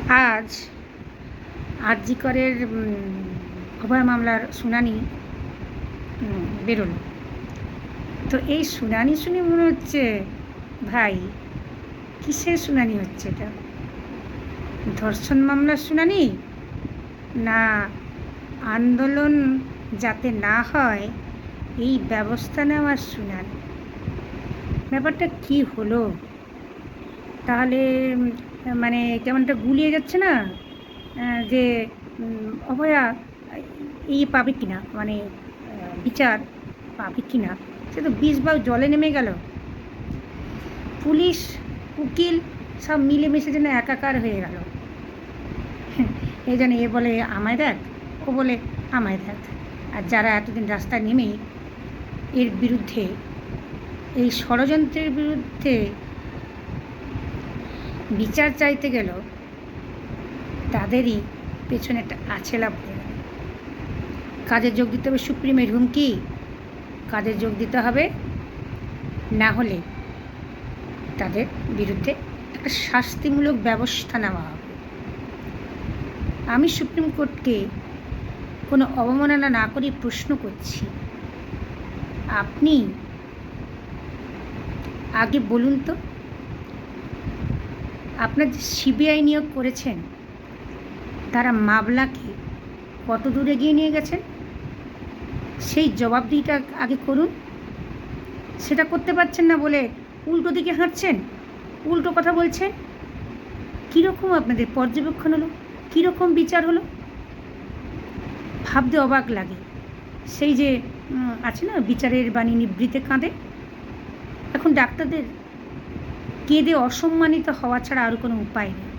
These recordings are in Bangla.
আজ আরজি করের অভয় মামলার শুনানি বেরোলো। তো এই শুনানি শুনে মনে হচ্ছে ভাই কিসের শুনানি হচ্ছে এটা? ধর্ষণ মামলার শুনানি না আন্দোলন যাতে না হয় এই ব্যবস্থা নেওয়ার শুনানি? ব্যাপারটা কি হলো? তাহলে মানে কেমনটা গুলিয়ে যাচ্ছে না যে অভয়া এই পাবে কিনা, মানে বিচার পাবে কিনা, সে তো 20 ভাগ জলে নেমে গেল। পুলিশ উকিল সব মিলেমিশে যেন একাকার হয়ে গেল। এই জন্য এ বলে আমায় দেখ, ও বলে আমায় দেখ। আর যারা এতদিন রাস্তায় নেমে এর বিরুদ্ধে, এই ষড়যন্ত্রের বিরুদ্ধে বিচার চাইতে গেল, তাদেরই পেছনে একটা আছেলা পড়ে গেল। কাজে যোগ দিতে হবে সুপ্রিমের হুমকি, কাজে যোগ দিতে হবে, না হলে তাদের বিরুদ্ধে একটা শাস্তিমূলক ব্যবস্থা নেওয়া হবে। আমি সুপ্রিম কোর্টকে কোনো অবমাননা না করে প্রশ্ন করছি, আপনি আগে বলুন তো, আপনার যে সিবিআই নিয়োগ করেছেন তারা মামলাকে কত দূরে এগিয়ে নিয়ে গেছেন সেই জবাবদিহিটা আগে করুন। সেটা করতে পারছেন না বলে উল্টো দিকে হাঁটছেন, উল্টো কথা বলছেন। কীরকম আপনাদের পর্যবেক্ষণ হলো, কীরকম বিচার হলো, ভাবতে অবাক লাগে। সেই যে আছে না, বিচারের বাণী নিবৃতে কাঁদে। এখন ডাক্তারদের কেঁদে অসম্মানিত হওয়া ছাড়া আর কোনো উপায় নেই।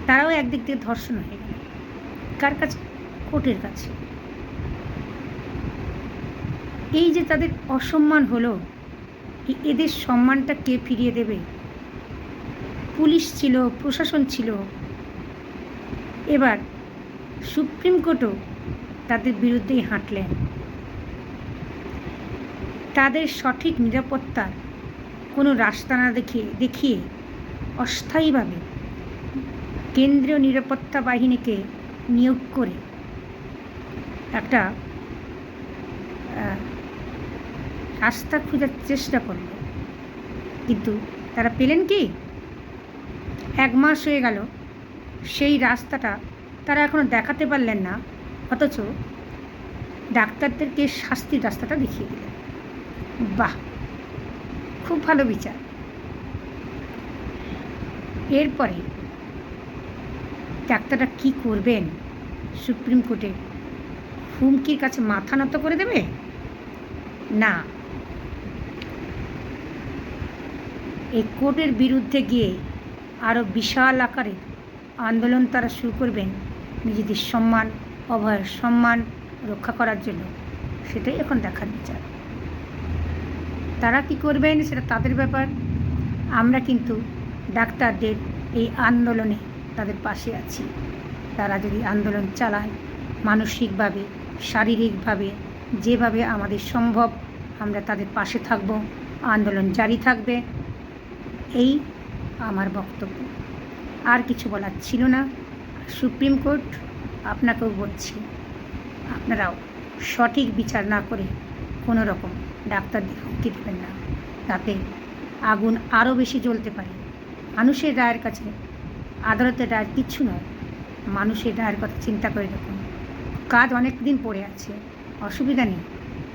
তারাও একদিক দিয়ে ধর্ষণ হয়ে গেল। কার কাছে? কোর্টের কাছে। এই যে তাদের অসম্মান হলো, এদের সম্মানটা কে ফিরিয়ে দেবে? পুলিশ ছিল, প্রশাসন ছিল, এবার সুপ্রিম কোর্টও তাদের বিরুদ্ধেই হাঁটলেন। তাদের সঠিক নিরাপত্তার কোনো রাস্তা না দেখিয়ে অস্থায়ীভাবে কেন্দ্রীয় নিরাপত্তা বাহিনীকে নিয়োগ করে একটা রাস্তা খোঁজার চেষ্টা করল। কিন্তু তারা পেলেন কি? 1 মাস হয়ে গেল, সেই রাস্তাটা তারা এখনও দেখাতে পারলেন না, অথচ ডাক্তারদেরকে শাস্তির রাস্তাটা দেখিয়ে দিলেন। বাহ, খুব ভালো বিচার। এরপরে ডাক্তাররা কি করবেন? সুপ্রিম কোর্টে হুমকির কাছে মাথা নত করে দেবে? না, এই কোর্টের বিরুদ্ধে গিয়ে আরও বিশাল আকারে আন্দোলন তারা শুরু করবেন নিজেদের সম্মান, অভয়ের সম্মান রক্ষা করার জন্য। সেটাই এখন দেখার বিচার। তারা কি করবেন সেটা তাদের ব্যাপার। আমরা কিন্তু ডাক্তারদের এই আন্দোলনে তাদের পাশে আছি। তারা যদি আন্দোলন চালায় মানসিকভাবে, শারীরিকভাবে, যেভাবে আমাদের সম্ভব আমরা তাদের পাশে থাকব। আন্দোলন জারি থাকবে, এই আমার বক্তব্য। আর কিছু বলার ছিল না। সুপ্রিম কোর্ট, আপনাকেও বলছি, আপনারাও সঠিক বিচার না করে কোনো রকম ডাক্তারদের হুমকি দেবেন না, তাতে আগুন আরও বেশি জ্বলতে পারে। মানুষের রায়ের কাছে আদালতের রায় কিচ্ছু নয়। মানুষের রায়ের কথা চিন্তা করে দেখুন। কাজ অনেক দিন পড়ে আছে, অসুবিধা নেই,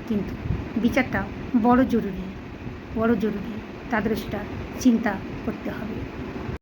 কিন্তু বিচারটা বড় জরুরি, বড় জরুরি। তাদের সেটা চিন্তা করতে হবে।